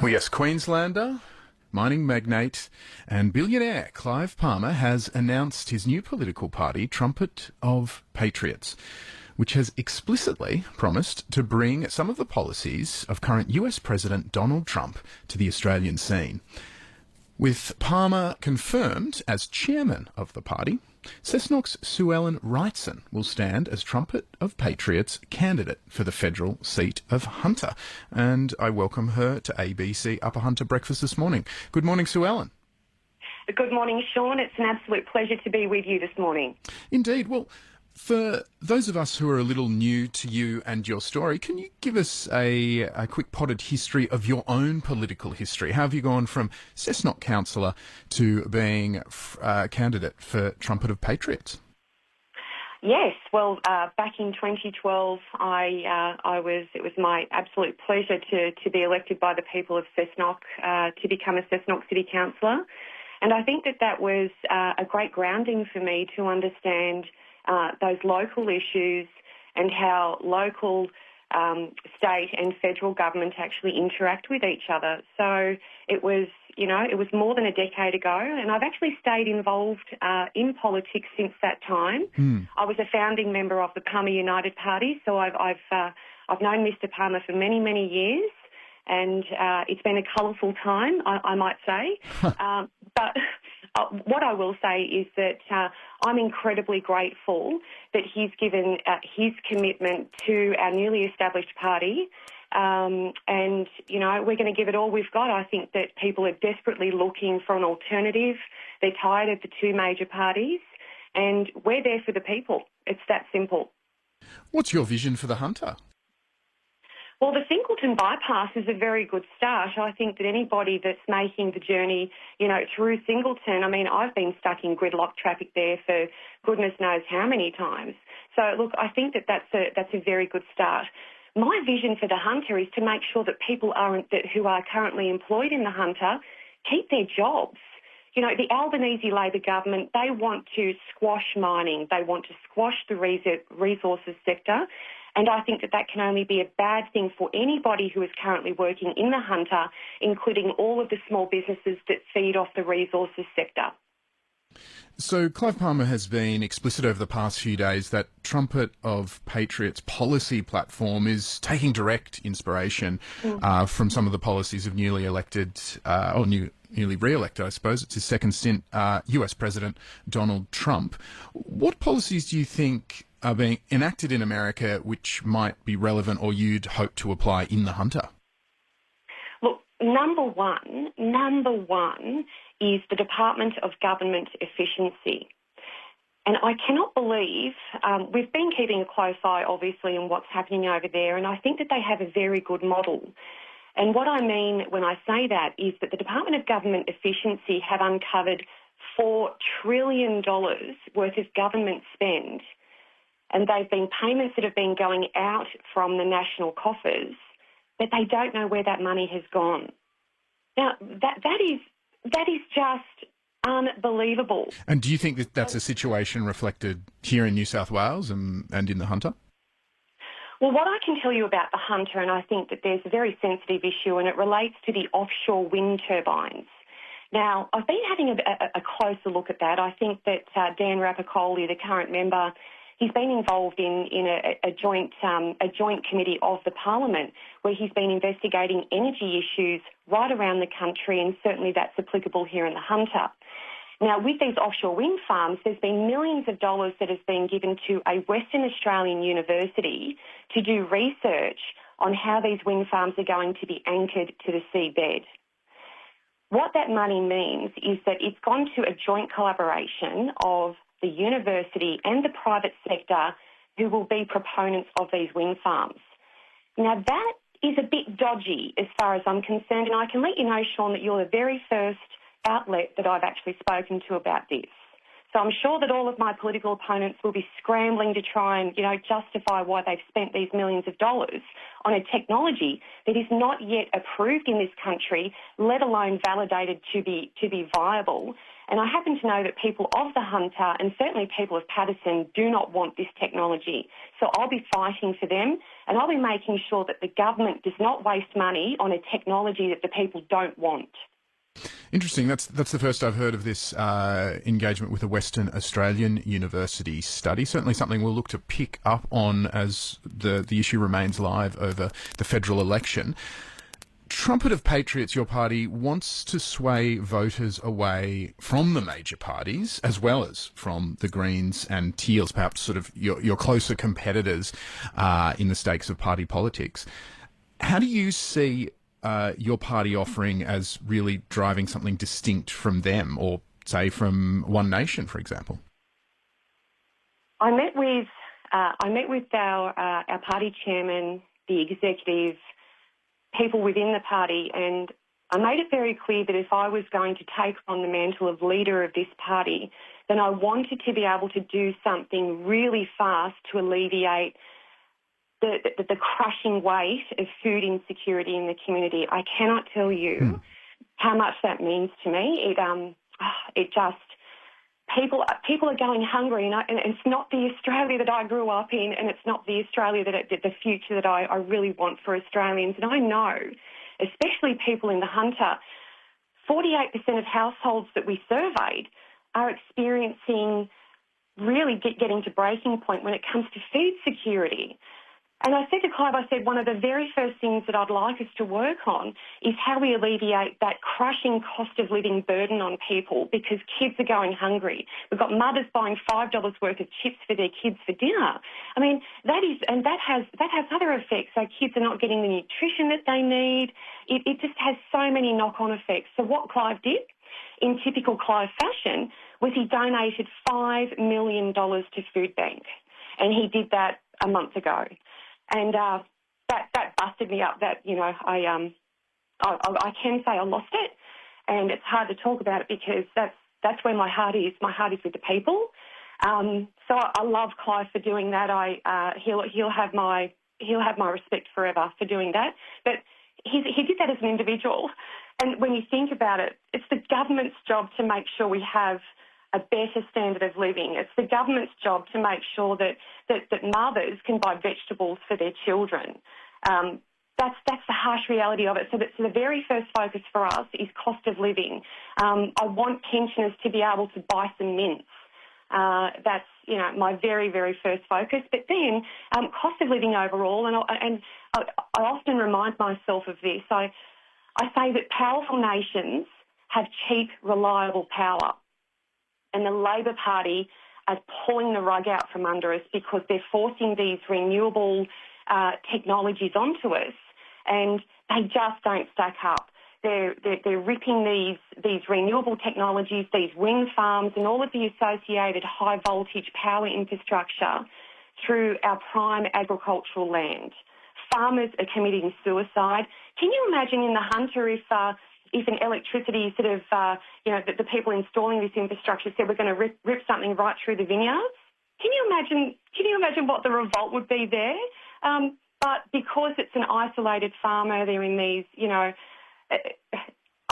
Well, yes, Queenslander, mining magnate and billionaire Clive Palmer has announced his new political party, Trumpet of Patriots, which has explicitly promised to bring some of the policies of current US President Donald Trump to the Australian scene. With Palmer confirmed as chairman of the party, Cessnock's Suellen Wrightson will stand as Trumpet of Patriots candidate for the federal seat of Hunter. And I welcome her to ABC Upper Hunter Breakfast this morning. Good morning, Suellen. Good morning, Sean. It's an absolute pleasure to be with you this morning. Indeed. Well, for those of us who are a little new to you and your story, can you give us a quick potted history of your own political history? How have you gone from Cessnock councillor to being a candidate for Trumpet of Patriots? Yes, well, back in 2012, it was my absolute pleasure to be elected by the people of Cessnock to become a Cessnock City Councillor. And I think that was a great grounding for me to understand those local issues and how local, state and federal government actually interact with each other. So it was more than a decade ago, and I've actually stayed involved in politics since that time. I was a founding member of the Palmer United Party, so I've known Mr. Palmer for many, many years, and it's been a colourful time, I might say. But what I will say is that I'm incredibly grateful that he's given his commitment to our newly established party. And, we're going to give it all we've got. I think that people are desperately looking for an alternative. They're tired of the two major parties, and we're there for the people. It's that simple. What's your vision for the Hunter? Well, the Singleton bypass is a very good start. I think that anybody that's making the journey, through Singleton, I've been stuck in gridlock traffic there for goodness knows how many times. So, look, I think that's a very good start. My vision for the Hunter is to make sure that people who are currently employed in the Hunter keep their jobs. The Albanese Labor government, they want to squash mining. They want to squash the resources sector. And I think that can only be a bad thing for anybody who is currently working in the Hunter, including all of the small businesses that feed off the resources sector. So Clive Palmer has been explicit over the past few days that Trumpet of Patriots policy platform is taking direct inspiration from some of the policies of newly elected, newly re-elected, I suppose, it's his second stint, US President Donald Trump. What policies do you think are being enacted in America which might be relevant or you'd hope to apply in the Hunter? Look, number one is the Department of Government Efficiency. And I cannot believe, we've been keeping a close eye, obviously, on what's happening over there, and I think that they have a very good model. And what I mean when I say that is that the Department of Government Efficiency have uncovered $4 trillion worth of government spend, and they've been payments that have been going out from the national coffers, but they don't know where that money has gone. Now, that is just unbelievable. And do you think that that's a situation reflected here in New South Wales and in the Hunter? Well, what I can tell you about the Hunter, and I think that there's a very sensitive issue, and it relates to the offshore wind turbines. Now, I've been having a closer look at that. I think that Dan Rapopoli, the current member, he's been involved in a joint committee of the Parliament where he's been investigating energy issues right around the country, and certainly that's applicable here in the Hunter. Now, with these offshore wind farms, there's been millions of dollars that has been given to a Western Australian university to do research on how these wind farms are going to be anchored to the seabed. What that money means is that it's gone to a joint collaboration of the university and the private sector who will be proponents of these wind farms. Now, that is a bit dodgy as far as I'm concerned, and I can let you know, Sean, that you're the very first outlet that I've actually spoken to about this. So I'm sure that all of my political opponents will be scrambling to try and, justify why they've spent these millions of dollars on a technology that is not yet approved in this country, let alone validated to be viable. And I happen to know that people of the Hunter and certainly people of Patterson do not want this technology. So I'll be fighting for them, and I'll be making sure that the government does not waste money on a technology that the people don't want. Interesting. That's the first I've heard of this engagement with a Western Australian university study. Certainly something we'll look to pick up on as the issue remains live over the federal election. Trumpet of Patriots, your party, wants to sway voters away from the major parties as well as from the Greens and Teals, perhaps sort of your closer competitors in the stakes of party politics. How do you see your party offering as really driving something distinct from them, or say from One Nation, for example? I met with our party chairman, the executive, people within the party, and I made it very clear that if I was going to take on the mantle of leader of this party, then I wanted to be able to do something really fast to alleviate the crushing weight of food insecurity in the community. I cannot tell you how much that means to me. It just... People are going hungry, and it's not the Australia that I grew up in, and it's not the Australia the future that I really want for Australians. And I know, especially people in the Hunter, 48% of households that we surveyed are experiencing really getting to breaking point when it comes to food security. And I said to Clive, one of the very first things that I'd like us to work on is how we alleviate that crushing cost of living burden on people, because kids are going hungry. We've got mothers buying $5 worth of chips for their kids for dinner. I mean, that has other effects. So kids are not getting the nutrition that they need. It just has so many knock-on effects. So what Clive did, in typical Clive fashion, was he donated $5 million to Food Bank. And he did that a month ago. And that busted me up. That, you know, I can say I lost it, and it's hard to talk about it because that's where my heart is. My heart is with the people. So I love Clive for doing that. He'll have my respect forever for doing that. But he did that as an individual. And when you think about it, it's the government's job to make sure we have a better standard of living. It's the government's job to make sure that mothers can buy vegetables for their children. That's the harsh reality of it. So the very first focus for us is cost of living. I want pensioners to be able to buy some mints. That's, you know, my very, very first focus. But then cost of living overall, and I often remind myself of this. I say that powerful nations have cheap, reliable power. And the Labor Party are pulling the rug out from under us because they're forcing these renewable technologies onto us, and they just don't stack up. They're ripping these renewable technologies, these wind farms, and all of the associated high voltage power infrastructure through our prime agricultural land. Farmers are committing suicide. Can you imagine in the Hunter if an electricity sort of, the people installing this infrastructure said we're going to rip something right through the vineyards? Can you imagine what the revolt would be there? But because it's an isolated farmer, they're in these, you know,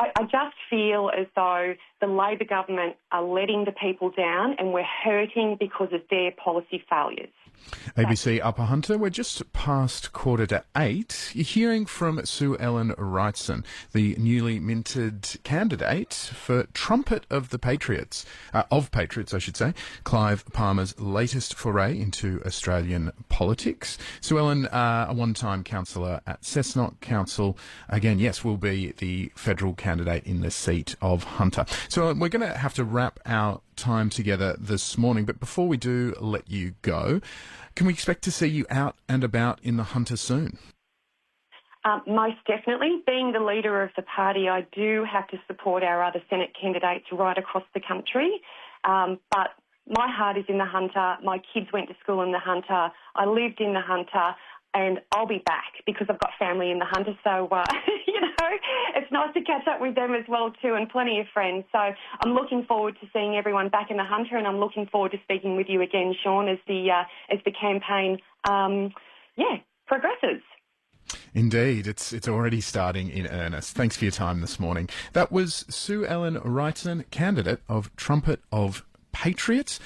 I just feel as though the Labor government are letting the people down, and we're hurting because of their policy failures. ABC Upper Hunter, we're just past 7:45. You're hearing from Suellen Wrightson, the newly minted candidate for Trumpet of the Patriots, I should say, Clive Palmer's latest foray into Australian politics. Suellen, a one-time councillor at Cessnock Council, again, yes, will be the federal candidate in the seat of Hunter. So we're going to have to wrap our time together this morning, but before we do let you go, can we expect to see you out and about in the Hunter soon? Most definitely. Being the leader of the party, I do have to support our other Senate candidates right across the country, but my heart is in the Hunter. My kids went to school in the Hunter. I lived in the Hunter, and I'll be back because I've got family in the Hunter, so, it's nice to catch up with them as well too, and plenty of friends. So I'm looking forward to seeing everyone back in the Hunter, and I'm looking forward to speaking with you again, Sean, as the campaign, progresses. Indeed, it's already starting in earnest. Thanks for your time this morning. That was Suellen Wrightson, candidate of Trumpet of Patriots.